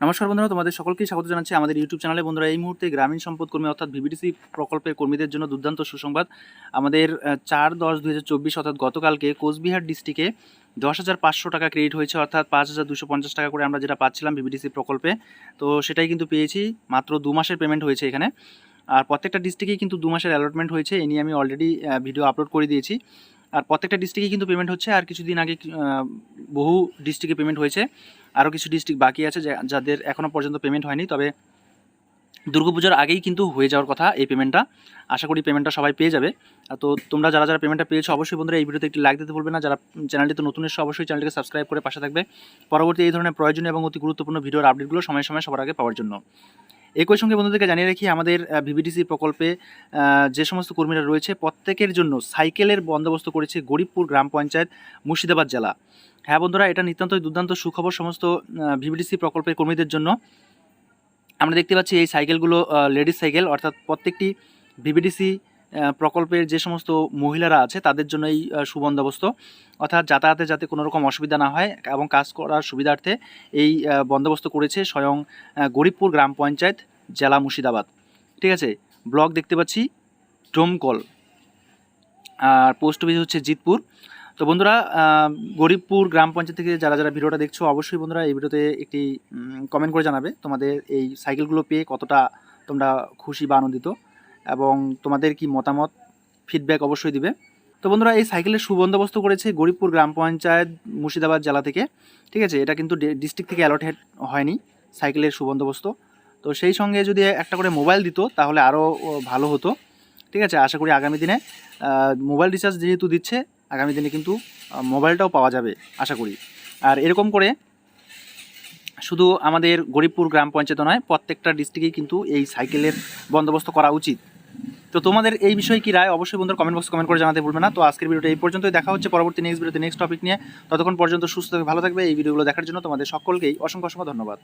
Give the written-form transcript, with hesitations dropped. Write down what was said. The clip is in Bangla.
নমস্কার বন্ধুরা, তোমাদের সকলকেই স্বাগত জানাচ্ছি আমাদের ইউটিউব চ্যানেলে। বন্ধুরা, এই মুহূর্তে গ্রামীণ সম্পদ কর্মী অর্থাৎ ভিভিডিসি প্রকল্পের কর্মীদের জন্য দুর্দান্ত সুসংবাদ। আমাদের 4/10/2024 অর্থাৎ গতকালকে কোচবিহার ডিস্ট্রিক্টে 10,500 টাকা ক্রেডিট হয়েছে, অর্থাৎ 5,250 টাকা করে আমরা যেটা পাচ্ছিলাম ভিভিডিসি প্রকল্পে, তো সেটাই কিন্তু পেয়েছি। মাত্র 2 মাসের পেমেন্ট হয়েছে এখানে। আর প্রত্যেকটা ডিস্ট্রিক্টেই কিন্তু 2 মাসের অ্যালটমেন্ট হয়েছে, এ নিয়ে আমি অলরেডি ভিডিও আপলোড করে দিয়েছি। আর প্রত্যেকটা ডিস্ট্রিক্টেই কিন্তু পেমেন্ট হচ্ছে। আর কিছুদিন আগে বহু ডিস্ট্রিক্টে পেমেন্ট হয়েছে, আরও কিছু ডিস্ট্রিক্ট বাকি আছে যাদের এখনও পর্যন্ত পেমেন্ট হয়নি। তবে দুর্গাপূজার আগেই কিন্তু হয়ে যাওয়ার কথা এই পেমেন্টটা। আশা করি পেমেন্টটা সবাই পেয়ে যাবে। তো তোমরা যারা যারা পেমেন্টটা পেয়েছো অবশ্যই বন্ধুরা এই ভিডিওতে একটি লাইক দিতে ভুলবে না। যারা চ্যানেলটিতে নতুন এসে অবশ্যই চ্যানেলটিকে সাবস্ক্রাইব করে পাশে থাকবে পরবর্তী এই ধরনের প্রয়োজনীয় এবং অতি গুরুত্বপূর্ণ ভিডিওর আপডেটগুলো সময় সময় সবার আগে পাওয়ার জন্য। একই সঙ্গে বন্ধুদেরকে জানিয়ে রাখি, আমাদের ভিভিডিসি প্রকল্পে যে সমস্ত কর্মীরা রয়েছে প্রত্যেকের জন্য সাইকেলের বন্দোবস্ত করেছে গরিবপুর গ্রাম পঞ্চায়েত, মুর্শিদাবাদ জেলা। হ্যাঁ বন্ধুরা, এটা নিতান্তই দুর্দান্ত সুখবর সমস্ত ভিভিডিসি প্রকল্পের কর্মীদের জন্য। আমরা দেখতে পাচ্ছি এই সাইকেলগুলো লেডিস সাইকেল, অর্থাৎ প্রত্যেকটি ভিভিডিসি প্রকল্পের যে সমস্ত মহিলারা আছে তাদের জন্য এই সুবন্দোবস্ত, অর্থাৎ যাতায়াতে যাতে কোনো রকম অসুবিধা না হয় এবং কাজ করার সুবিধার্থে এই বন্দোবস্ত করেছে স্বয়ং গরিবপুর গ্রাম পঞ্চায়েত, জেলা মুর্শিদাবাদ। ঠিক আছে, ব্লক দেখতে পাচ্ছি ডোমকল, আর পোস্ট অফিস হচ্ছে জিতপুর। তো বন্ধুরা, গরিবপুর গ্রাম পঞ্চায়েত থেকে যারা যারা ভিডিওটা দেখছো অবশ্যই বন্ধুরা এই ভিডিওতে একটি কমেন্ট করে জানাবে তোমাদের এই সাইকেলগুলো পেয়ে কতটা তোমরা খুশি বা আনন্দিত, এবং তোমাদের কি মতামত ফিডব্যাক অবশ্যই দিবে। তো বন্ধুরা, এই সাইকেলের সুবন্দোবস্ত করেছে গরিবপুর গ্রাম পঞ্চায়েত, মুর্শিদাবাদ জেলা থেকে। ঠিক আছে, এটা কিন্তু ডিস্ট্রিক্ট থেকে অ্যালটেড হয়নি সাইকেলের সুবন্দোবস্ত। তো সেই সঙ্গে যদি একটা করে মোবাইল দিত তাহলে আরও ভালো হতো। ঠিক আছে, আশা করি আগামী দিনে মোবাইল রিচার্জ যেহেতু দিচ্ছে, আগামী দিনে কিন্তু মোবাইলটাও পাওয়া যাবে আশা করি। আর এরকম করে শুধু আমাদের গরিবপুর গ্রাম পঞ্চায়েত নয়, প্রত্যেকটা ডিস্ট্রিক্টেই কিন্তু এই সাইকেলের বন্দোবস্ত করা উচিত। তো তোমাদের এই বিষয়ে কি রায় অবশ্যই বন্ধুরা কমেন্ট বক্সে কমেন্ট করে জানাতে ভুলবে না। তো আজকের ভিডিওটা এই পর্যন্তই, দেখা হচ্ছে পরবর্তী নেক্সট ভিডিওতে নেক্সট টপিক নিয়ে। ততক্ষণ পর্যন্ত সুস্থ ভালো থাকবে। এই ভিডিওগুলো দেখার জন্য তোমাদের সকলকেই অসংখ্য অসংখ্য ধন্যবাদ।